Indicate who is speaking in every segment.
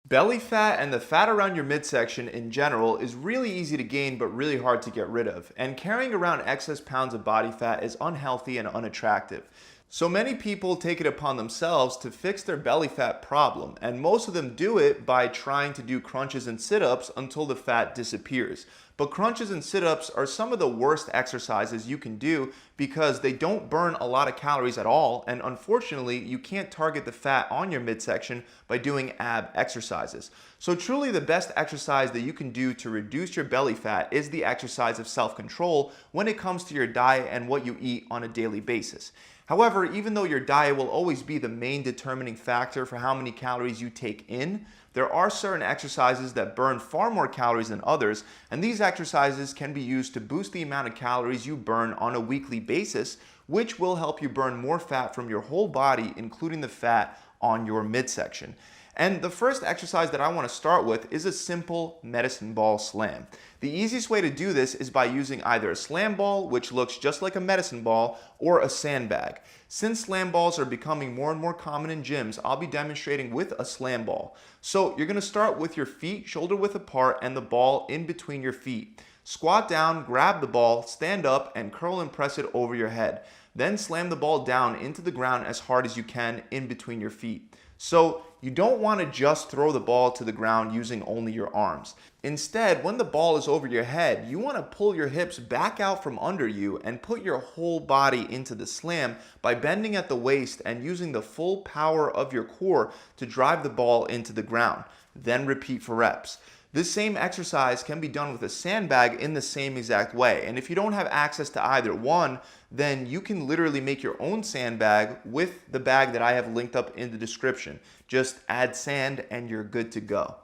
Speaker 1: Belly fat and the fat around your midsection in general is really easy to gain but really hard to get rid of. And carrying around excess pounds of body fat is unhealthy and unattractive. So many people take it upon themselves to fix their belly fat problem, and most of them do it by trying to do crunches and sit-ups until the fat disappears. But crunches and sit-ups are some of the worst exercises you can do because they don't burn a lot of calories at all, and unfortunately, you can't target the fat on your midsection by doing ab exercises. So truly the best exercise that you can do to reduce your belly fat is the exercise of self-control when it comes to your diet and what you eat on a daily basis. However, even though your diet will always be the main determining factor for how many calories you take in, there are certain exercises that burn far more calories than others, and these exercises can be used to boost the amount of calories you burn on a weekly basis, which will help you burn more fat from your whole body, including the fat on your midsection. And the first exercise that I want to start with is a simple medicine ball slam. The easiest way to do this is by using either a slam ball, which looks just like a medicine ball, or a sandbag. Since slam balls are becoming more and more common in gyms, I'll be demonstrating with a slam ball. So you're going to start with your feet shoulder width apart and the ball in between your feet. Squat down, grab the ball, stand up, and curl and press it over your head. Then slam the ball down into the ground as hard as you can in between your feet. So you don't want to just throw the ball to the ground using only your arms. Instead, when the ball is over your head, you want to pull your hips back out from under you and put your whole body into the slam by bending at the waist and using the full power of your core to drive the ball into the ground. Then repeat for reps. This same exercise can be done with a sandbag in the same exact way. And if you don't have access to either one, then you can literally make your own sandbag with the bag that I have linked up in the description. Just add sand and you're good to go.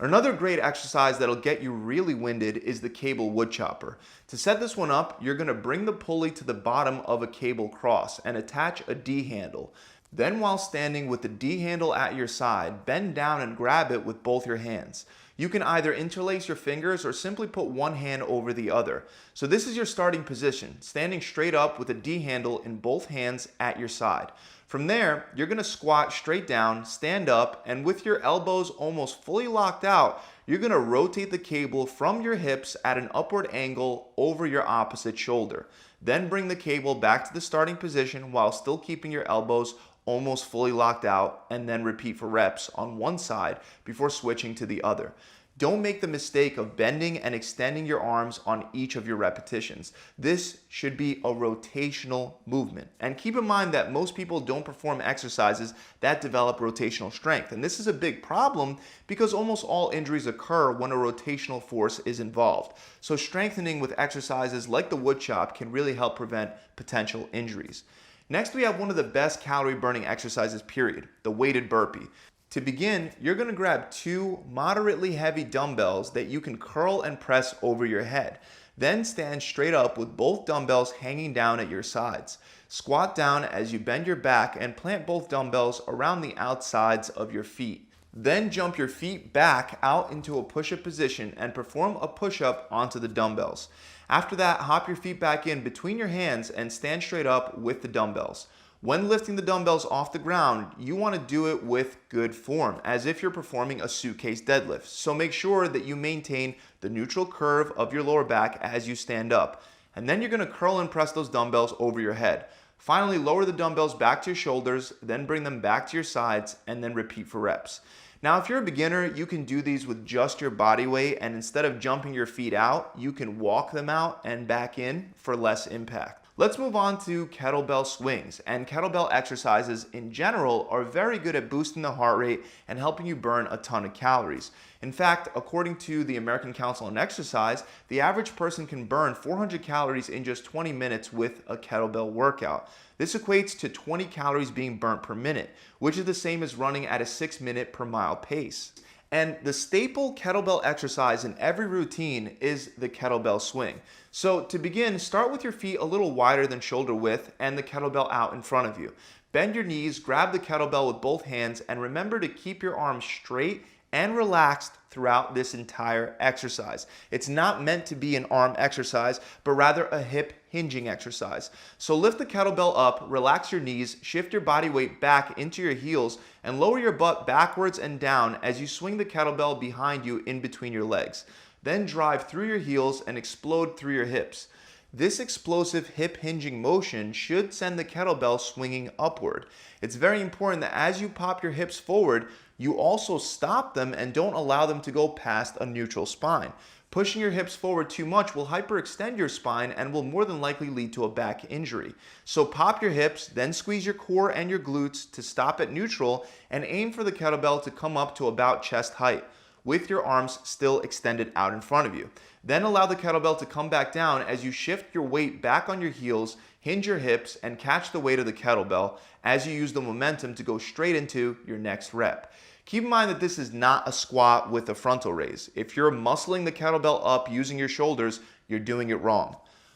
Speaker 1: Another great exercise that'll get you really winded is the cable wood chopper. To set this one up, you're going to bring the pulley to the bottom of a cable cross and attach a D handle. Then while standing with the D handle at your side, bend down and grab it with both your hands. You can either interlace your fingers or simply put one hand over the other. So this is your starting position, standing straight up with a D handle in both hands at your side. From there, you're going to squat straight down, stand up, and with your elbows almost fully locked out, you're going to rotate the cable from your hips at an upward angle over your opposite shoulder. Then bring the cable back to the starting position while still keeping your elbows almost fully locked out, and then repeat for reps on one side before switching to the other. Don't make the mistake of bending and extending your arms on each of your repetitions. This should be a rotational movement. And keep in mind that most people don't perform exercises that develop rotational strength. And this is a big problem because almost all injuries occur when a rotational force is involved. So strengthening with exercises like the wood chop can really help prevent potential injuries. Next, we have one of the best calorie burning exercises, period, the weighted burpee. To begin, you're going to grab two moderately heavy dumbbells that you can curl and press over your head. Then stand straight up with both dumbbells hanging down at your sides. Squat down as you bend your back and plant both dumbbells around the outsides of your feet. Then jump your feet back out into a push-up position and perform a push-up onto the dumbbells. After that, hop your feet back in between your hands and stand straight up with the dumbbells. When lifting the dumbbells off the ground, you want to do it with good form, as if you're performing a suitcase deadlift. So make sure that you maintain the neutral curve of your lower back as you stand up. And then you're going to curl and press those dumbbells over your head. Finally, lower the dumbbells back to your shoulders, then bring them back to your sides, and then repeat for reps. Now, if you're a beginner, you can do these with just your body weight, and instead of jumping your feet out, you can walk them out and back in for less impact. Let's move on to kettlebell swings, and kettlebell exercises in general are very good at boosting the heart rate and helping you burn a ton of calories. In fact, according to the American Council on Exercise, the average person can burn 400 calories in just 20 minutes with a kettlebell workout. This equates to 20 calories being burnt per minute, which is the same as running at a 6-minute per mile pace. And the staple kettlebell exercise in every routine is the kettlebell swing. So to begin, start with your feet a little wider than shoulder width and the kettlebell out in front of you. Bend your knees, grab the kettlebell with both hands, and remember to keep your arms straight and relaxed throughout this entire exercise. It's not meant to be an arm exercise, but rather a hip hinging exercise. So lift the kettlebell up, relax your knees, shift your body weight back into your heels, and lower your butt backwards and down as you swing the kettlebell behind you in between your legs. Then drive through your heels and explode through your hips. This explosive hip hinging motion should send the kettlebell swinging upward. It's very important that as you pop your hips forward, you also stop them and don't allow them to go past a neutral spine. Pushing your hips forward too much will hyperextend your spine and will more than likely lead to a back injury. So pop your hips, then squeeze your core and your glutes to stop at neutral and aim for the kettlebell to come up to about chest height, with your arms still extended out in front of you. Then allow the kettlebell to come back down as you shift your weight back on your heels, hinge your hips, and catch the weight of the kettlebell as you use the momentum to go straight into your next rep. Keep in mind that this is not a squat with a frontal raise. If you're muscling the kettlebell up using your shoulders, you're doing it wrong.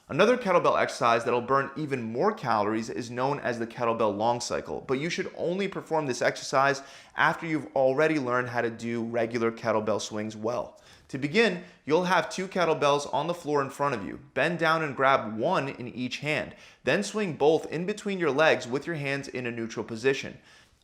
Speaker 1: Another kettlebell exercise that'll burn even more calories is known as the kettlebell long cycle, but you should only perform this exercise after you've already learned how to do regular kettlebell swings well. To begin, you'll have 2 kettlebells on the floor in front of you. Bend down and grab one in each hand. Then swing both in between your legs with your hands in a neutral position.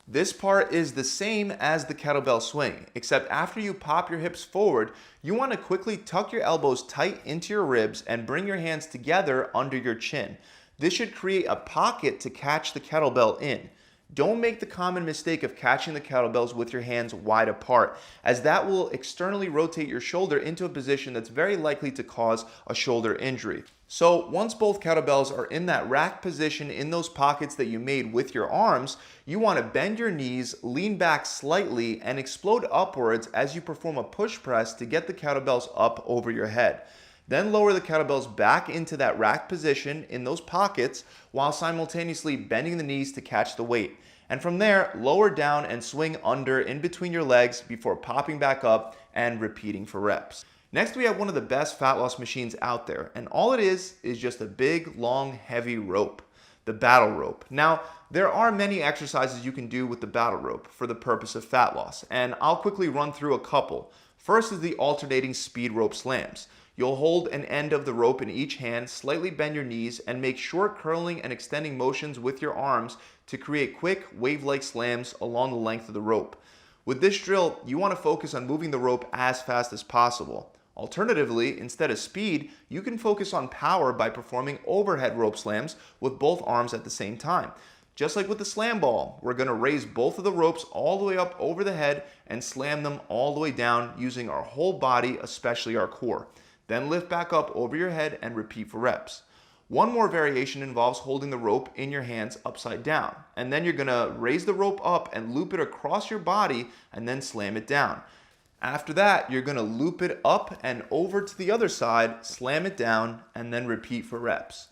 Speaker 1: This part is the same as the kettlebell swing, except after you pop your hips forward, you want to quickly tuck your elbows tight into your ribs and bring your hands together under your chin. This should create a pocket to catch the kettlebell in. Don't make the common mistake of catching the kettlebells with your hands wide apart, as that will externally rotate your shoulder into a position that's very likely to cause a shoulder injury. So once both kettlebells are in that rack position in those pockets that you made with your arms, you want to bend your knees, lean back slightly, and explode upwards as you perform a push press to get the kettlebells up over your head. Then lower the kettlebells back into that rack position in those pockets while simultaneously bending the knees to catch the weight. And from there, lower down and swing under in between your legs before popping back up and repeating for reps. Next, we have one of the best fat loss machines out there, and all it is just a big, long, heavy rope, the battle rope. Now, there are many exercises you can do with the battle rope for the purpose of fat loss, and I'll quickly run through a couple. First is the alternating speed rope slams. You'll hold an end of the rope in each hand, slightly bend your knees, and make short curling and extending motions with your arms to create quick wave-like slams along the length of the rope. With this drill, you want to focus on moving the rope as fast as possible. Alternatively, instead of speed, you can focus on power by performing overhead rope slams with both arms at the same time. Just like with the slam ball, we're going to raise both of the ropes all the way up over the head and slam them all the way down using our whole body, especially our core. Then lift back up over your head and repeat for reps. One more variation involves holding the rope in your hands upside down. And then you're going to raise the rope up and loop it across your body and then slam it down. After that, you're going to loop it up and over to the other side, slam it down, and then repeat for reps.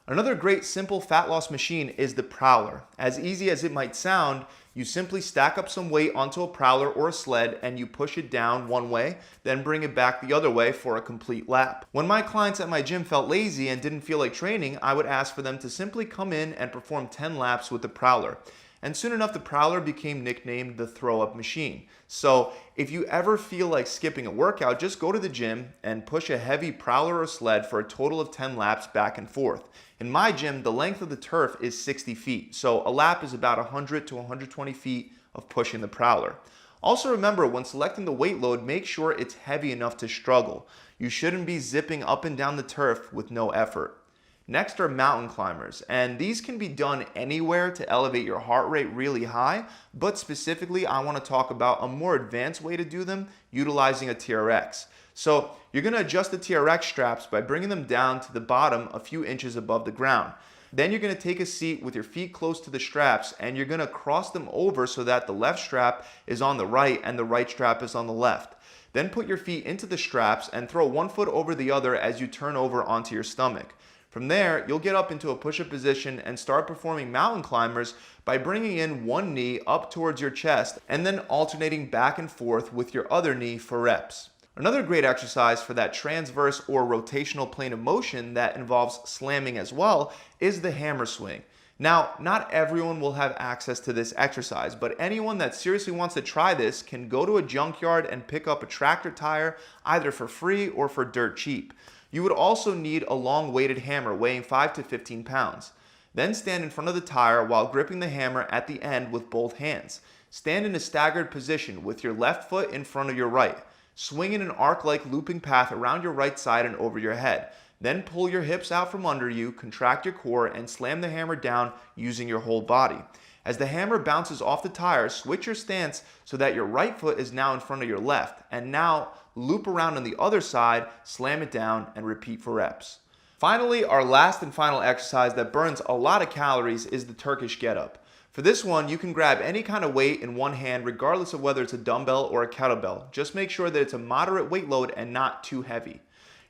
Speaker 1: Another great simple fat loss machine is the Prowler. As easy as it might sound, you simply stack up some weight onto a prowler or a sled and you push it down one way, then bring it back the other way for a complete lap. When my clients at my gym felt lazy and didn't feel like training, I would ask for them to simply come in and perform 10 laps with the Prowler. And soon enough, the Prowler became nicknamed the throw-up machine. So if you ever feel like skipping a workout, just go to the gym and push a heavy Prowler or sled for a total of 10 laps back and forth. In my gym, the length of the turf is 60 feet, so a lap is about 100 to 120 feet of pushing the Prowler. Also remember, when selecting the weight load, make sure it's heavy enough to struggle. You shouldn't be zipping up and down the turf with no effort. Next are mountain climbers, and these can be done anywhere to elevate your heart rate really high, but specifically I want to talk about a more advanced way to do them utilizing a TRX. So you're going to adjust the TRX straps by bringing them down to the bottom a few inches above the ground. Then you're going to take a seat with your feet close to the straps and you're going to cross them over so that the left strap is on the right and the right strap is on the left. Then put your feet into the straps and throw one foot over the other as you turn over onto your stomach. From there, you'll get up into a push-up position and start performing mountain climbers by bringing in one knee up towards your chest and then alternating back and forth with your other knee for reps. Another great exercise for that transverse or rotational plane of motion that involves slamming as well is the hammer swing. Now, not everyone will have access to this exercise, but anyone that seriously wants to try this can go to a junkyard and pick up a tractor tire either for free or for dirt cheap. You would also need a long weighted hammer weighing 5 to 15 pounds. Then stand in front of the tire while gripping the hammer at the end with both hands. Stand in a staggered position with your left foot in front of your right. Swing in an arc-like looping path around your right side and over your head. Then pull your hips out from under you, contract your core, and slam the hammer down using your whole body. As the hammer bounces off the tire, switch your stance so that your right foot is now in front of your left. And now loop around on the other side, slam it down, and repeat for reps. Finally, our last and final exercise that burns a lot of calories is the Turkish get-up. For this one, you can grab any kind of weight in one hand regardless of whether it's a dumbbell or a kettlebell. Just make sure that it's a moderate weight load and not too heavy.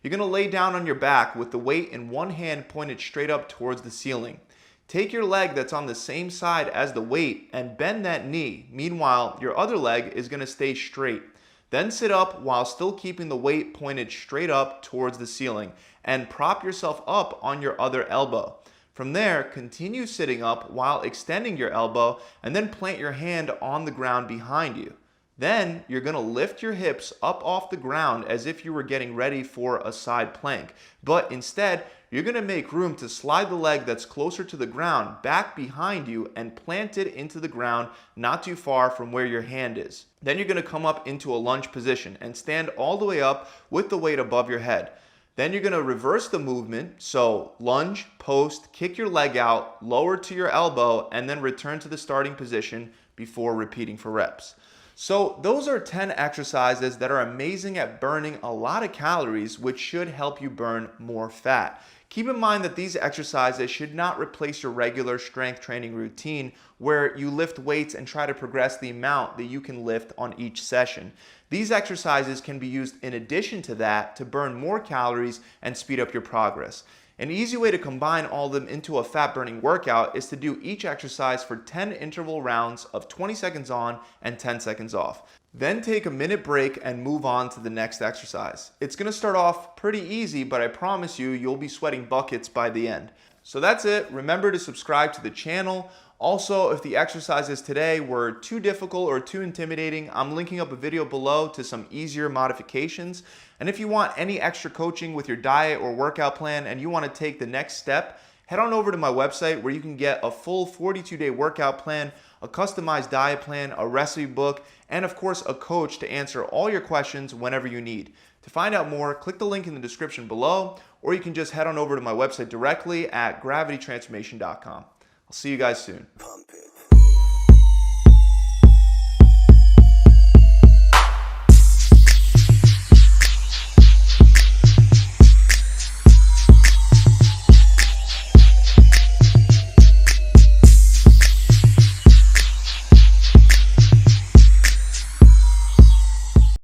Speaker 1: You're going to lay down on your back with the weight in one hand pointed straight up towards the ceiling. Take your leg that's on the same side as the weight and bend that knee. Meanwhile, your other leg is going to stay straight. Then sit up while still keeping the weight pointed straight up towards the ceiling and prop yourself up on your other elbow. From there, continue sitting up while extending your elbow and then plant your hand on the ground behind you. Then you're going to lift your hips up off the ground as if you were getting ready for a side plank. But instead, you're going to make room to slide the leg that's closer to the ground back behind you and plant it into the ground not too far from where your hand is. Then you're going to come up into a lunge position and stand all the way up with the weight above your head. Then you're going to reverse the movement. So lunge, post, kick your leg out, lower to your elbow, and then return to the starting position before repeating for reps. So those are 10 exercises that are amazing at burning a lot of calories, which should help you burn more fat. Keep in mind that these exercises should not replace your regular strength training routine where you lift weights and try to progress the amount that you can lift on each session. These exercises can be used in addition to that to burn more calories and speed up your progress. An easy way to combine all of them into a fat-burning workout is to do each exercise for 10 interval rounds of 20 seconds on and 10 seconds off. Then take a minute break and move on to the next exercise. It's going to start off pretty easy, but I promise you, you'll be sweating buckets by the end. So that's it. Remember to subscribe to the channel. Also, if the exercises today were too difficult or too intimidating, I'm linking up a video below to some easier modifications. And if you want any extra coaching with your diet or workout plan and you want to take the next step, head on over to my website where you can get a full 42-day workout plan, a customized diet plan, a recipe book, and of course a coach to answer all your questions whenever you need. To find out more, click the link in the description below, or you can just head on over to my website directly at gravitytransformation.com. I'll see you guys soon.